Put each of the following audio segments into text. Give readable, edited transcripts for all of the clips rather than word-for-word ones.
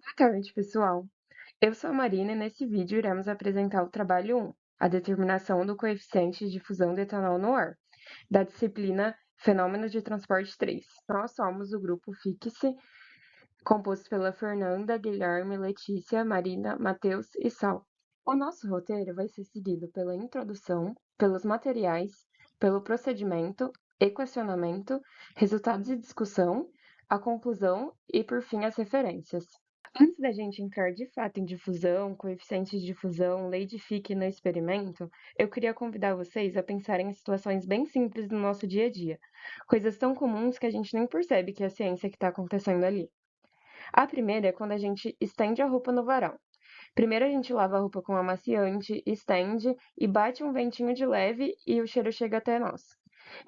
Boa tarde, pessoal. Eu sou a Marina e nesse vídeo iremos apresentar o trabalho 1, a determinação do coeficiente de difusão de etanol no ar, da disciplina Fenômenos de Transporte 3. Nós somos o grupo FIXE, composto pela Fernanda, Guilherme, Letícia, Marina, Matheus e Sal. O nosso roteiro vai ser seguido pela introdução, pelos materiais, pelo procedimento, equacionamento, resultados de discussão, a conclusão e, por fim, as referências. Antes da gente entrar de fato em difusão, coeficientes de difusão, lei de Fick no experimento, eu queria convidar vocês a pensarem em situações bem simples do nosso dia a dia, coisas tão comuns que a gente nem percebe que é a ciência que está acontecendo ali. A primeira é quando a gente estende a roupa no varal. Primeiro a gente lava a roupa com amaciante, estende e bate um ventinho de leve e o cheiro chega até nós.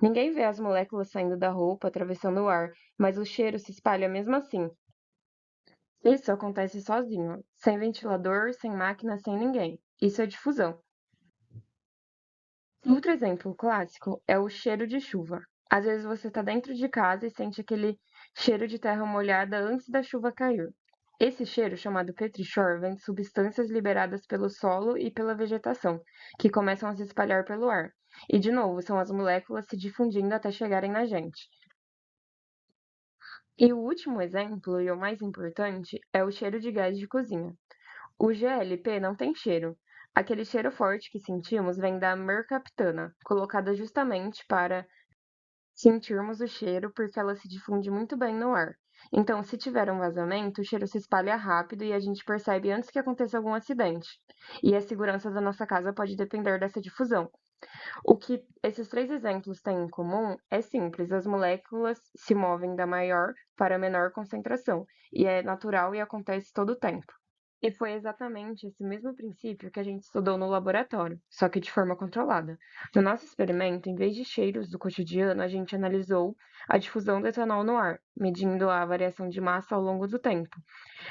Ninguém vê as moléculas saindo da roupa, atravessando o ar, mas o cheiro se espalha mesmo assim. Isso acontece sozinho, sem ventilador, sem máquina, sem ninguém. Isso é difusão. Outro exemplo clássico é o cheiro de chuva. Às vezes você está dentro de casa e sente aquele cheiro de terra molhada antes da chuva cair. Esse cheiro, chamado petrichor, vem de substâncias liberadas pelo solo e pela vegetação, que começam a se espalhar pelo ar. E, de novo, são as moléculas se difundindo até chegarem na gente. E o último exemplo, e o mais importante, é o cheiro de gás de cozinha. O GLP não tem cheiro. Aquele cheiro forte que sentimos vem da mercaptana, colocada justamente para sentirmos o cheiro porque ela se difunde muito bem no ar. Então, se tiver um vazamento, o cheiro se espalha rápido e a gente percebe antes que aconteça algum acidente. E a segurança da nossa casa pode depender dessa difusão. O que esses três exemplos têm em comum é simples: as moléculas se movem da maior para a menor concentração, e é natural e acontece todo o tempo. E foi exatamente esse mesmo princípio que a gente estudou no laboratório, só que de forma controlada. No nosso experimento, em vez de cheiros do cotidiano, a gente analisou a difusão do etanol no ar, medindo a variação de massa ao longo do tempo.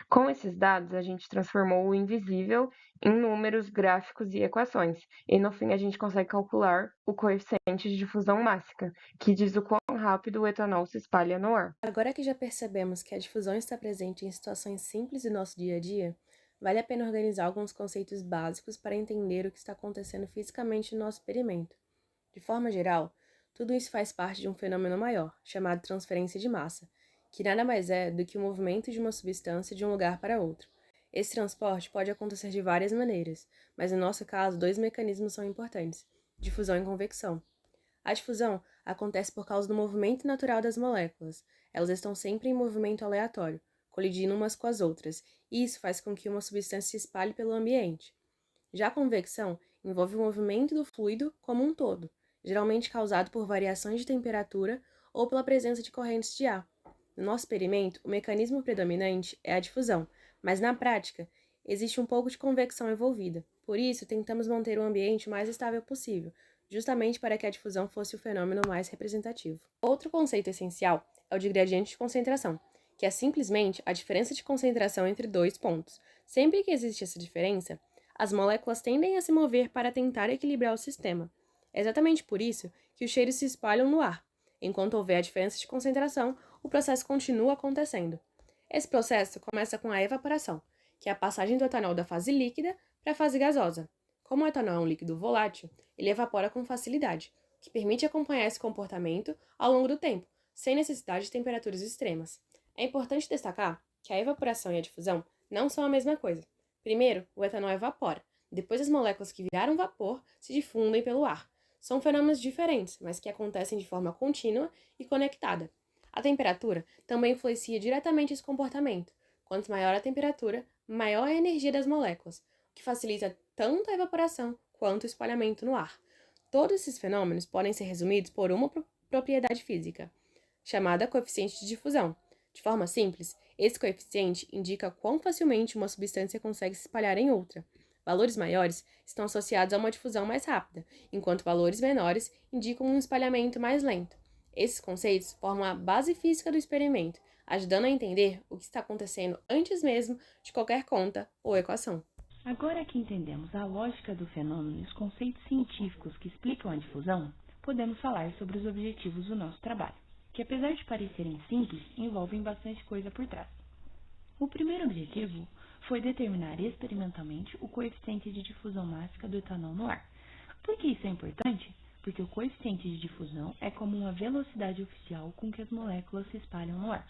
Com esses dados, a gente transformou o invisível em números, gráficos e equações, e no fim a gente consegue calcular o coeficiente de difusão máxima, que diz o quão rápido o etanol se espalha no ar. Agora que já percebemos que a difusão está presente em situações simples do nosso dia a dia, vale a pena organizar alguns conceitos básicos para entender o que está acontecendo fisicamente no nosso experimento. De forma geral, tudo isso faz parte de um fenômeno maior, chamado transferência de massa, que nada mais é do que o movimento de uma substância de um lugar para outro. Esse transporte pode acontecer de várias maneiras, mas no nosso caso, dois mecanismos são importantes: difusão e convecção. A difusão acontece por causa do movimento natural das moléculas. Elas estão sempre em movimento aleatório, colidindo umas com as outras, e isso faz com que uma substância se espalhe pelo ambiente. Já a convecção envolve o movimento do fluido como um todo, geralmente causado por variações de temperatura ou pela presença de correntes de ar. No nosso experimento, o mecanismo predominante é a difusão, mas na prática, existe um pouco de convecção envolvida. Por isso, tentamos manter o ambiente o mais estável possível, justamente para que a difusão fosse o fenômeno mais representativo. Outro conceito essencial é o de gradiente de concentração, que é simplesmente a diferença de concentração entre dois pontos. Sempre que existe essa diferença, as moléculas tendem a se mover para tentar equilibrar o sistema. É exatamente por isso que os cheiros se espalham no ar. Enquanto houver a diferença de concentração, o processo continua acontecendo. Esse processo começa com a evaporação, que é a passagem do etanol da fase líquida para a fase gasosa. Como o etanol é um líquido volátil, ele evapora com facilidade, o que permite acompanhar esse comportamento ao longo do tempo, sem necessidade de temperaturas extremas. É importante destacar que a evaporação e a difusão não são a mesma coisa. Primeiro, o etanol evapora, depois as moléculas que viraram vapor se difundem pelo ar. São fenômenos diferentes, mas que acontecem de forma contínua e conectada. A temperatura também influencia diretamente esse comportamento. Quanto maior a temperatura, maior a energia das moléculas, o que facilita tanto a evaporação quanto o espalhamento no ar. Todos esses fenômenos podem ser resumidos por uma propriedade física, chamada coeficiente de difusão. De forma simples, esse coeficiente indica quão facilmente uma substância consegue se espalhar em outra. Valores maiores estão associados a uma difusão mais rápida, enquanto valores menores indicam um espalhamento mais lento. Esses conceitos formam a base física do experimento, ajudando a entender o que está acontecendo antes mesmo de qualquer conta ou equação. Agora que entendemos a lógica do fenômeno e os conceitos científicos que explicam a difusão, podemos falar sobre os objetivos do nosso trabalho, que apesar de parecerem simples, envolvem bastante coisa por trás. O primeiro objetivo foi determinar experimentalmente o coeficiente de difusão máxima do etanol no ar. Por que isso é importante? Porque o coeficiente de difusão é como uma velocidade oficial com que as moléculas se espalham no ar.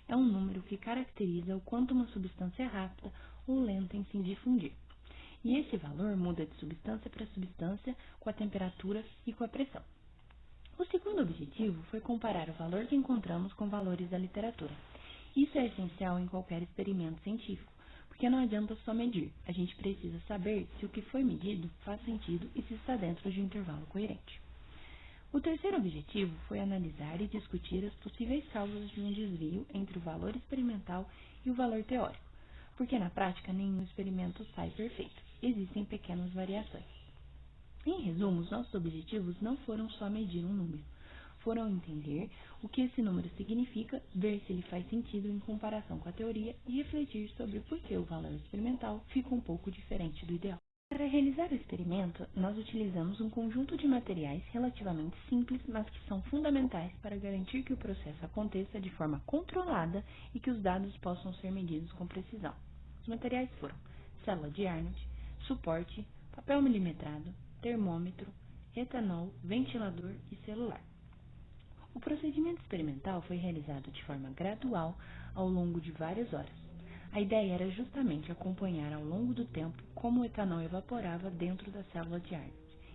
É um número que caracteriza o quanto uma substância é rápida ou lenta em se difundir. E esse valor muda de substância para substância com a temperatura e com a pressão. O segundo objetivo foi comparar o valor que encontramos com valores da literatura. Isso é essencial em qualquer experimento científico, porque não adianta só medir, a gente precisa saber se o que foi medido faz sentido e se está dentro de um intervalo coerente. O terceiro objetivo foi analisar e discutir as possíveis causas de um desvio entre o valor experimental e o valor teórico, porque na prática nenhum experimento sai perfeito, existem pequenas variações. Em resumo, os nossos objetivos não foram só medir um número, foram entender o que esse número significa, ver se ele faz sentido em comparação com a teoria e refletir sobre por que o valor experimental fica um pouco diferente do ideal. Para realizar o experimento, nós utilizamos um conjunto de materiais relativamente simples, mas que são fundamentais para garantir que o processo aconteça de forma controlada e que os dados possam ser medidos com precisão. Os materiais foram célula de Arnold, suporte, papel milimetrado, termômetro, etanol, ventilador e celular. O procedimento experimental foi realizado de forma gradual ao longo de várias horas. A ideia era justamente acompanhar ao longo do tempo como o etanol evaporava dentro da célula de Arnold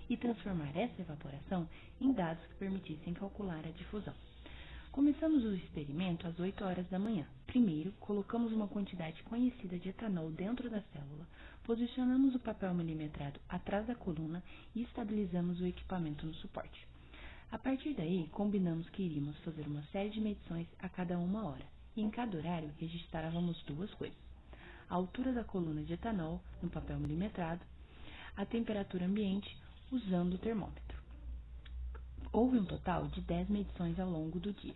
e transformar essa evaporação em dados que permitissem calcular a difusão. Começamos o experimento às 8 horas da manhã. Primeiro, colocamos uma quantidade conhecida de etanol dentro da célula, posicionamos o papel milimetrado atrás da coluna e estabilizamos o equipamento no suporte. A partir daí, combinamos que iríamos fazer uma série de medições a cada 1 hora, e em cada horário registrávamos duas coisas: a altura da coluna de etanol no papel milimetrado, a temperatura ambiente usando o termômetro. Houve um total de 10 medições ao longo do dia.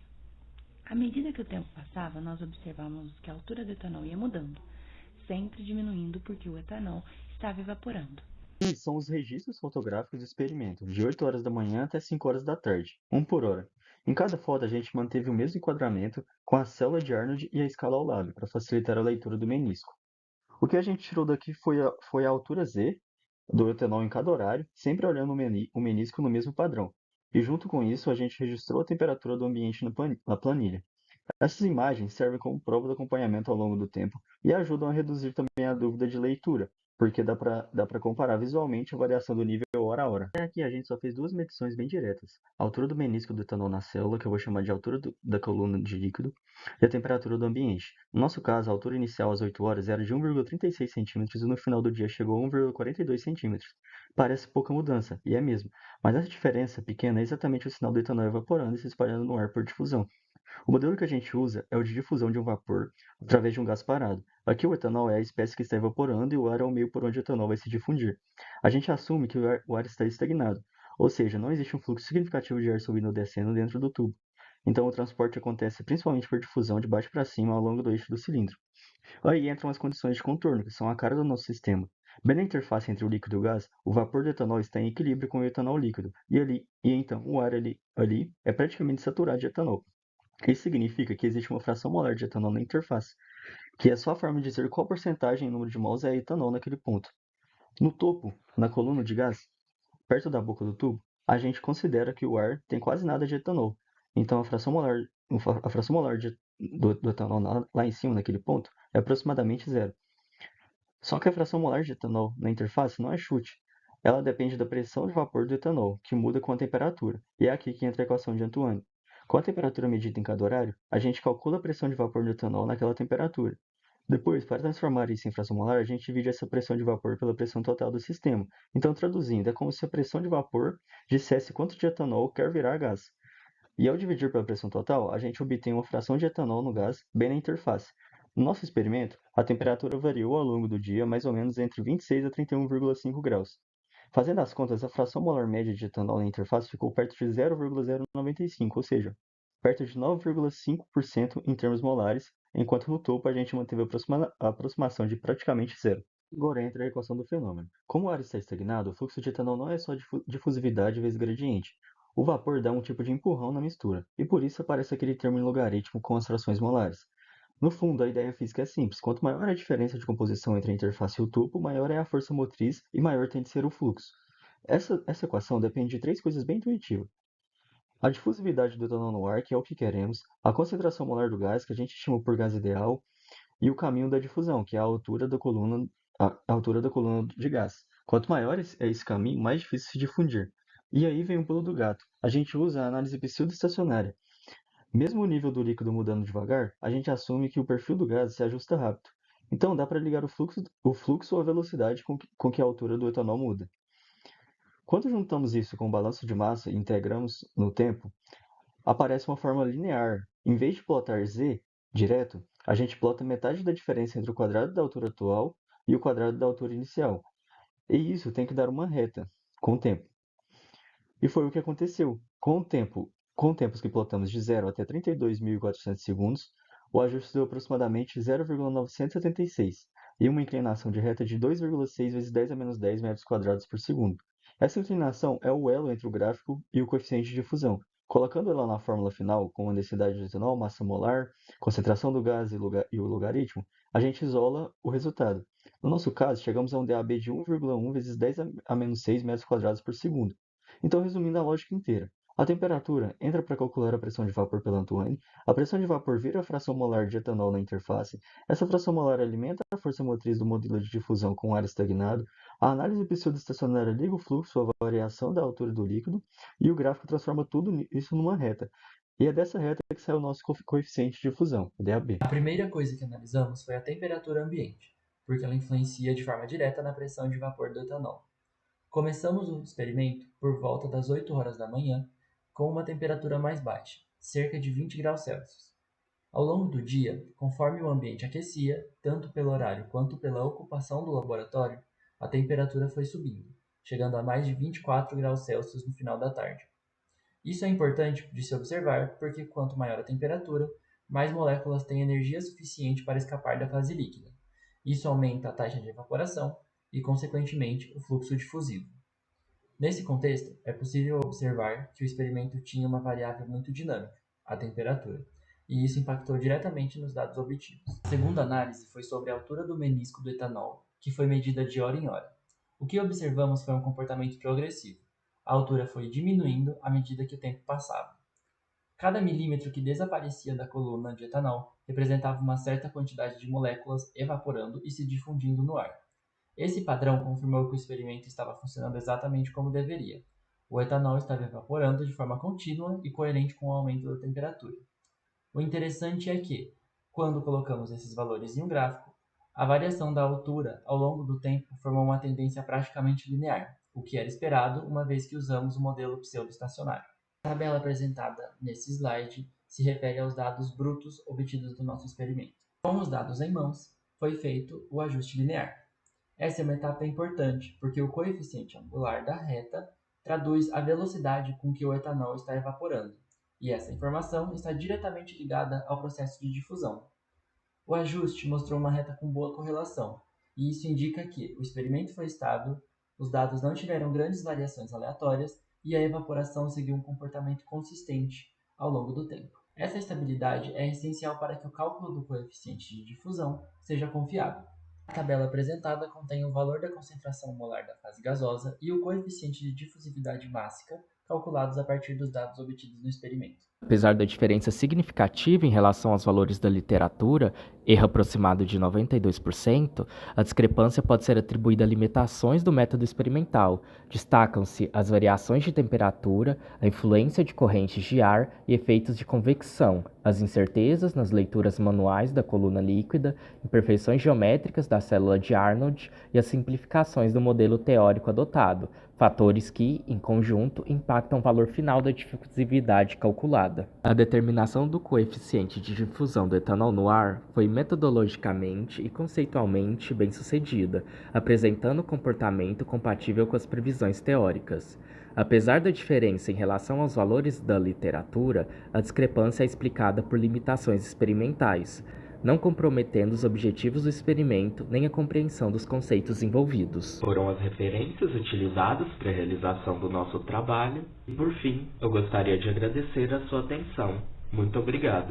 À medida que o tempo passava, nós observávamos que a altura do etanol ia mudando, sempre diminuindo porque o etanol estava evaporando. Esses são os registros fotográficos do experimento, de 8 horas da manhã até 5 horas da tarde, um por hora. Em cada foto a gente manteve o mesmo enquadramento com a célula de Arnold e a escala ao lado, para facilitar a leitura do menisco. O que a gente tirou daqui foi a altura Z do etanol em cada horário, sempre olhando o menisco no mesmo padrão. E junto com isso a gente registrou a temperatura do ambiente na planilha. Essas imagens servem como prova do acompanhamento ao longo do tempo e ajudam a reduzir também a dúvida de leitura, porque dá para comparar visualmente a variação do nível hora a hora. Aqui a gente só fez duas medições bem diretas: a altura do menisco do etanol na célula, que eu vou chamar de altura da coluna de líquido, e a temperatura do ambiente. No nosso caso, a altura inicial às 8 horas era de 1,36 centímetros e no final do dia chegou a 1,42 centímetros. Parece pouca mudança, e é mesmo, mas essa diferença pequena é exatamente o sinal do etanol evaporando e se espalhando no ar por difusão. O modelo que a gente usa é o de difusão de um vapor através de um gás parado. Aqui o etanol é a espécie que está evaporando e o ar é o meio por onde o etanol vai se difundir. A gente assume que o ar está estagnado, ou seja, não existe um fluxo significativo de ar subindo ou descendo dentro do tubo. Então o transporte acontece principalmente por difusão de baixo para cima ao longo do eixo do cilindro. Aí entram as condições de contorno, que são a cara do nosso sistema. Bem na interface entre o líquido e o gás, o vapor do etanol está em equilíbrio com o etanol líquido, e então o ar ali é praticamente saturado de etanol. Isso significa que existe uma fração molar de etanol na interface, que é só a forma de dizer qual porcentagem em número de mols é etanol naquele ponto. No topo, na coluna de gás, perto da boca do tubo, a gente considera que o ar tem quase nada de etanol. Então a fração molar do etanol lá em cima, naquele ponto, é aproximadamente zero. Só que a fração molar de etanol na interface não é chute. Ela depende da pressão de vapor do etanol, que muda com a temperatura, e é aqui que entra a equação de Antoine. Com a temperatura medida em cada horário, a gente calcula a pressão de vapor do etanol naquela temperatura. Depois, para transformar isso em fração molar, a gente divide essa pressão de vapor pela pressão total do sistema. Então, traduzindo, é como se a pressão de vapor dissesse quanto de etanol quer virar gás. E ao dividir pela pressão total, a gente obtém uma fração de etanol no gás bem na interface. No nosso experimento, a temperatura variou ao longo do dia mais ou menos entre 26 a 31,5 graus. Fazendo as contas, a fração molar média de etanol na interface ficou perto de 0,095, ou seja, perto de 9,5% em termos molares, enquanto no topo a gente manteve a aproximação de praticamente zero. Agora entra a equação do fenômeno. Como o ar está estagnado, o fluxo de etanol não é só difusividade vezes gradiente. O vapor dá um tipo de empurrão na mistura, e por isso aparece aquele termo em logaritmo com as frações molares. No fundo, a ideia física é simples. Quanto maior a diferença de composição entre a interface e o tubo, maior é a força motriz e maior tem de ser o fluxo. Essa equação depende de três coisas bem intuitivas. A difusividade do etanol no ar, que é o que queremos, a concentração molar do gás, que a gente estima por gás ideal, e o caminho da difusão, que é a altura da coluna de gás. Quanto maior é esse caminho, mais difícil se difundir. E aí vem o pulo do gato. A gente usa a análise pseudoestacionária. Mesmo o nível do líquido mudando devagar, a gente assume que o perfil do gás se ajusta rápido. Então dá para ligar o fluxo ou a velocidade com que a altura do etanol muda. Quando juntamos isso com o balanço de massa e integramos no tempo, aparece uma forma linear. Em vez de plotar z direto, a gente plota metade da diferença entre o quadrado da altura atual e o quadrado da altura inicial. E isso tem que dar uma reta, com o tempo. E foi o que aconteceu. Com tempos que plotamos de 0 até 32.400 segundos, o ajuste deu aproximadamente 0,976 e uma inclinação de reta de 2,6 vezes 10 a menos 10 metros quadrados por segundo. Essa inclinação é o elo entre o gráfico e o coeficiente de difusão. Colocando ela na fórmula final, com a densidade de etanol, massa molar, concentração do gás e o logaritmo, a gente isola o resultado. No nosso caso, chegamos a um DAB de 1,1 vezes 10 a menos 6 metros quadrados por segundo. Então, resumindo a lógica inteira, a temperatura entra para calcular a pressão de vapor pela Antoine, a pressão de vapor vira a fração molar de etanol na interface, essa fração molar alimenta a força motriz do modelo de difusão com ar estagnado, a análise pseudoestacionária liga o fluxo à variação da altura do líquido e o gráfico transforma tudo isso numa reta. E é dessa reta que sai o nosso coeficiente de difusão, o DAB. A primeira coisa que analisamos foi a temperatura ambiente, porque ela influencia de forma direta na pressão de vapor do etanol. Começamos o experimento por volta das 8 horas da manhã, com uma temperatura mais baixa, cerca de 20 graus Celsius. Ao longo do dia, conforme o ambiente aquecia, tanto pelo horário quanto pela ocupação do laboratório, a temperatura foi subindo, chegando a mais de 24 graus Celsius no final da tarde. Isso é importante de se observar porque quanto maior a temperatura, mais moléculas têm energia suficiente para escapar da fase líquida. Isso aumenta a taxa de evaporação e, consequentemente, o fluxo difusivo. Nesse contexto, é possível observar que o experimento tinha uma variável muito dinâmica, a temperatura, e isso impactou diretamente nos dados obtidos. A segunda análise foi sobre a altura do menisco do etanol, que foi medida de hora em hora. O que observamos foi um comportamento progressivo. A altura foi diminuindo à medida que o tempo passava. Cada milímetro que desaparecia da coluna de etanol representava uma certa quantidade de moléculas evaporando e se difundindo no ar. Esse padrão confirmou que o experimento estava funcionando exatamente como deveria. O etanol estava evaporando de forma contínua e coerente com o aumento da temperatura. O interessante é que, quando colocamos esses valores em um gráfico, a variação da altura ao longo do tempo formou uma tendência praticamente linear, o que era esperado uma vez que usamos o modelo pseudoestacionário. A tabela apresentada nesse slide se refere aos dados brutos obtidos do nosso experimento. Com os dados em mãos, foi feito o ajuste linear. Essa é uma etapa importante, porque o coeficiente angular da reta traduz a velocidade com que o etanol está evaporando, e essa informação está diretamente ligada ao processo de difusão. O ajuste mostrou uma reta com boa correlação, e isso indica que o experimento foi estável, os dados não tiveram grandes variações aleatórias e a evaporação seguiu um comportamento consistente ao longo do tempo. Essa estabilidade é essencial para que o cálculo do coeficiente de difusão seja confiável. A tabela apresentada contém o valor da concentração molar da fase gasosa e o coeficiente de difusividade mássica, calculados a partir dos dados obtidos no experimento. Apesar da diferença significativa em relação aos valores da literatura, erro aproximado de 92%, a discrepância pode ser atribuída a limitações do método experimental. Destacam-se as variações de temperatura, a influência de correntes de ar e efeitos de convecção, as incertezas nas leituras manuais da coluna líquida, imperfeições geométricas da célula de Arnold e as simplificações do modelo teórico adotado, fatores que, em conjunto, impactam o valor final da difusividade calculada. A determinação do coeficiente de difusão do etanol no ar foi metodologicamente e conceitualmente bem sucedida, apresentando comportamento compatível com as previsões teóricas. Apesar da diferença em relação aos valores da literatura, a discrepância é explicada por limitações experimentais, não comprometendo os objetivos do experimento nem a compreensão dos conceitos envolvidos. Foram as referências utilizadas para a realização do nosso trabalho e, por fim, eu gostaria de agradecer a sua atenção. Muito obrigado.